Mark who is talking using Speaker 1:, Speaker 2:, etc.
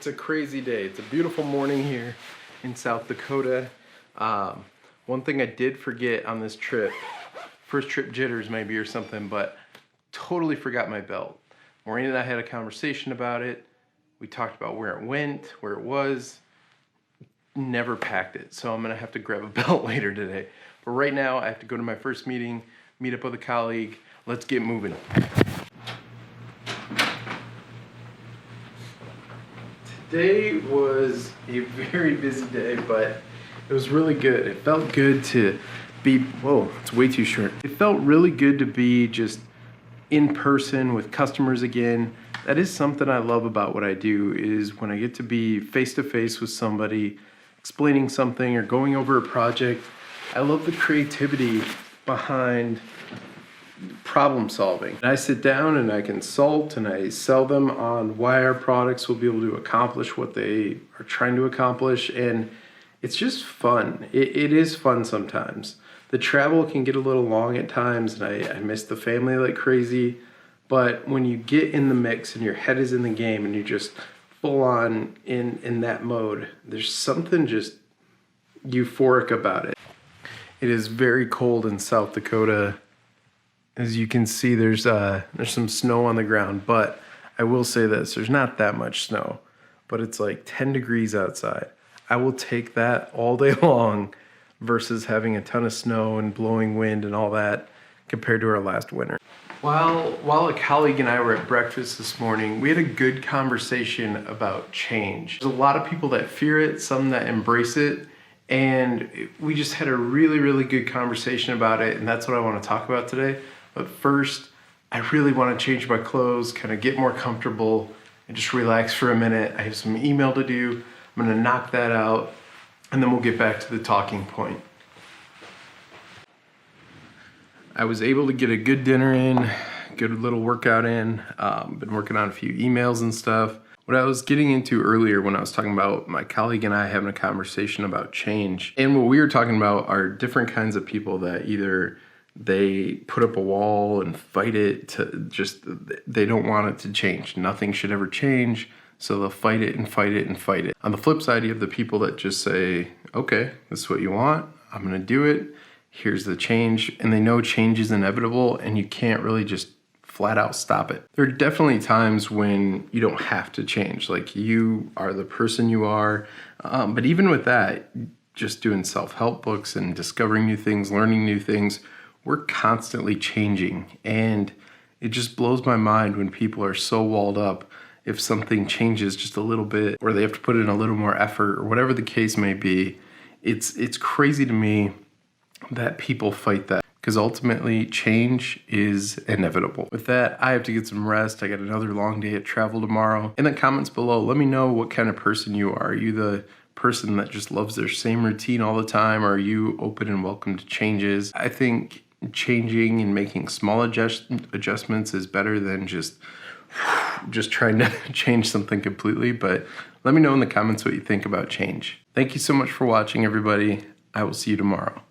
Speaker 1: It's a crazy day. It's a beautiful morning here in South Dakota. One thing I did forget on this trip, first trip jitters maybe or something, but totally forgot my belt. Maureen and I had a conversation about it. We talked about where it went, where it was. Never packed it, so I'm gonna have to grab a belt later today. But right now I have to go to my first meeting, meet up with a colleague. Let's get moving. Today was a very busy day, but it was really good. It felt good to be, whoa, it's way too short. It felt really good to be just in person with customers again. That is something I love about what I do, is when I get to be face to face with somebody, explaining something or going over a project. I love the creativity behind problem solving. I sit down and I consult and I sell them on why our products will be able to accomplish what they are trying to accomplish, and it's just fun. It is fun sometimes. The travel can get a little long at times, and I miss the family like crazy, but when you get in the mix and your head is in the game and you're just full on in that mode, there's something just euphoric about it. It is very cold in South Dakota. As you can see, there's some snow on the ground, but I will say this, there's not that much snow, but it's like 10 degrees outside. I will take that all day long versus having a ton of snow and blowing wind and all that compared to our last winter. While a colleague and I were at breakfast this morning, we had a good conversation about change. There's a lot of people that fear it, some that embrace it, and we just had a really, really good conversation about it, and that's what I want to talk about today. But first, I really want to change my clothes, kind of get more comfortable, and just relax for a minute. I have some email to do. I'm going to knock that out, and then we'll get back to the talking point. I was able to get a good dinner in, good little workout in. Been working on a few emails and stuff. What I was getting into earlier when I was talking about my colleague and I having a conversation about change, and what we were talking about are different kinds of people that either they put up a wall and fight it to just, they don't want it to change. Nothing should ever change, so they'll fight it and fight it and fight it. On the flip side, you have the people that just say, okay, this is what you want, I'm gonna do it, here's the change, and they know change is inevitable and you can't really just flat out stop it. There are definitely times when you don't have to change, like you are the person you are, but even with that, just doing self-help books and discovering new things, learning new things, we're constantly changing, and it just blows my mind when people are so walled up if something changes just a little bit or they have to put in a little more effort or whatever the case may be. It's crazy to me that people fight that, because ultimately change is inevitable. With that, I have to get some rest. I got another long day at travel tomorrow. In the comments below, let me know what kind of person you are. Are you the person that just loves their same routine all the time, or are you open and welcome to changes? I think changing and making small adjustments is better than just trying to change something completely. But let me know in the comments what you think about change. Thank you so much for watching, everybody. I will see you tomorrow.